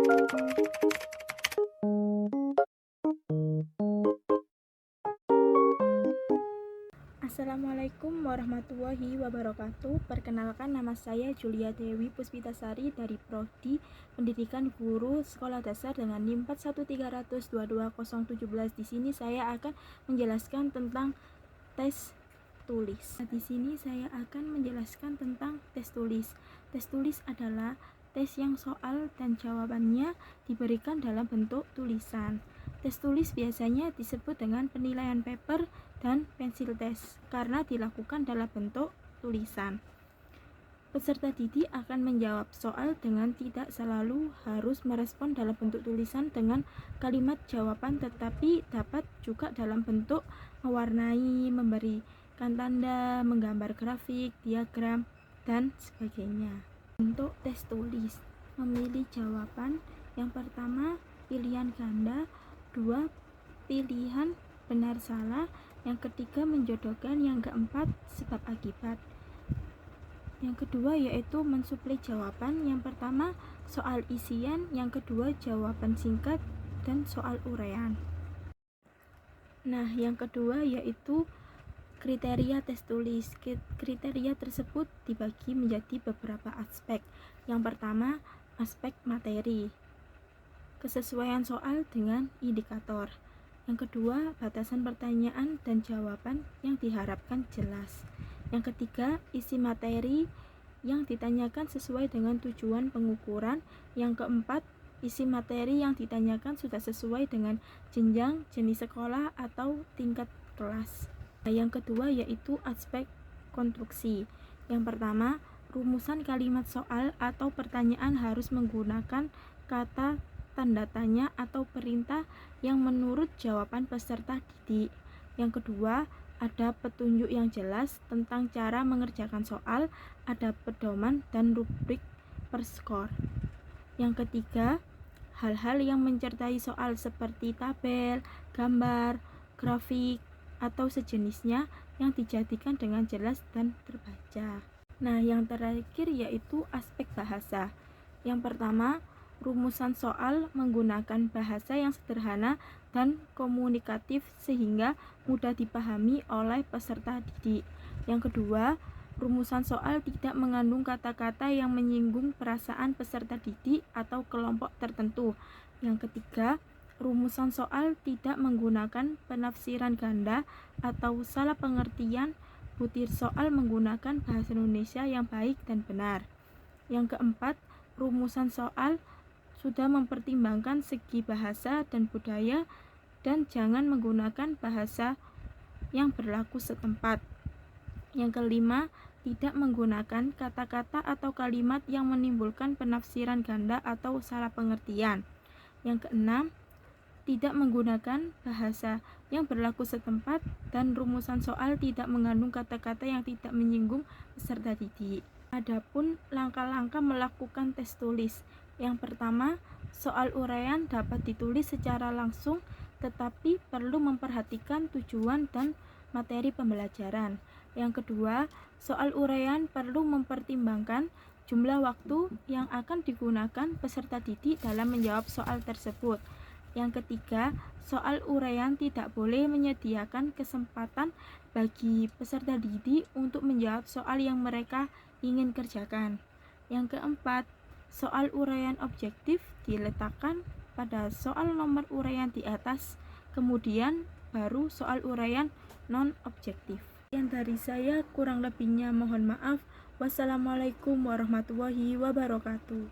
Assalamualaikum warahmatullahi wabarakatuh. Perkenalkan, nama saya Julia Dewi Puspitasari dari Prodi Pendidikan Guru Sekolah Dasar dengan NIM 413222017. Di sini saya akan menjelaskan tentang tes tulis. Di sini saya akan menjelaskan tentang tes tulis. Tes tulis adalah tes yang soal dan jawabannya diberikan dalam bentuk tulisan. Tes tulis biasanya disebut dengan penilaian paper dan pensil tes karena dilakukan dalam bentuk tulisan. Peserta didik akan menjawab soal dengan tidak selalu harus merespon dalam bentuk tulisan dengan kalimat jawaban, tetapi dapat juga dalam bentuk mewarnai, memberikan tanda, menggambar grafik, diagram, dan sebagainya. Untuk tes tulis, memilih jawaban yang pertama pilihan ganda, 2 pilihan benar salah, yang ketiga menjodohkan, yang keempat sebab akibat. Yang kedua yaitu mensuplai jawaban. Yang pertama soal isian, yang kedua jawaban singkat, dan soal uraian. Nah, yang kedua yaitu kriteria tes tulis. Kriteria tersebut dibagi menjadi beberapa aspek. Yang pertama, aspek materi, kesesuaian soal dengan indikator. Yang kedua, batasan pertanyaan dan jawaban yang diharapkan jelas. Yang ketiga, isi materi yang ditanyakan sesuai dengan tujuan pengukuran. Yang keempat, isi materi yang ditanyakan sudah sesuai dengan jenjang, jenis sekolah, atau tingkat kelas. Yang kedua yaitu aspek konstruksi. Yang pertama, rumusan kalimat soal atau pertanyaan harus menggunakan kata tanda tanya atau perintah yang menurut jawaban peserta didik. Yang kedua, ada petunjuk yang jelas tentang cara mengerjakan soal, ada pedoman dan rubrik per skor. Yang ketiga, hal-hal yang menyertai soal seperti tabel, gambar, grafik, atau sejenisnya yang dijadikan dengan jelas dan terbaca. Nah, yang terakhir yaitu aspek bahasa. Yang pertama, rumusan soal menggunakan bahasa yang sederhana dan komunikatif sehingga mudah dipahami oleh peserta didik. Yang kedua, rumusan soal tidak mengandung kata-kata yang menyinggung perasaan peserta didik atau kelompok tertentu. Yang ketiga, rumusan soal tidak menggunakan penafsiran ganda atau salah pengertian. Butir soal menggunakan bahasa Indonesia yang baik dan benar. Yang keempat, rumusan soal sudah mempertimbangkan segi bahasa dan budaya dan jangan menggunakan bahasa yang berlaku setempat. Yang kelima, tidak menggunakan kata-kata atau kalimat yang menimbulkan penafsiran ganda atau salah pengertian. Yang keenam, tidak menggunakan bahasa yang berlaku setempat dan rumusan soal tidak mengandung kata-kata yang tidak menyinggung peserta didik. Adapun langkah-langkah melakukan tes tulis. Yang pertama, soal uraian dapat ditulis secara langsung tetapi perlu memperhatikan tujuan dan materi pembelajaran. Yang kedua, soal uraian perlu mempertimbangkan jumlah waktu yang akan digunakan peserta didik dalam menjawab soal tersebut. Yang ketiga, soal uraian tidak boleh menyediakan kesempatan bagi peserta didik untuk menjawab soal yang mereka ingin kerjakan. Yang keempat, soal uraian objektif diletakkan pada soal nomor uraian di atas, kemudian baru soal uraian non-objektif. Yang dari saya, kurang lebihnya mohon maaf. Wassalamualaikum warahmatullahi wabarakatuh.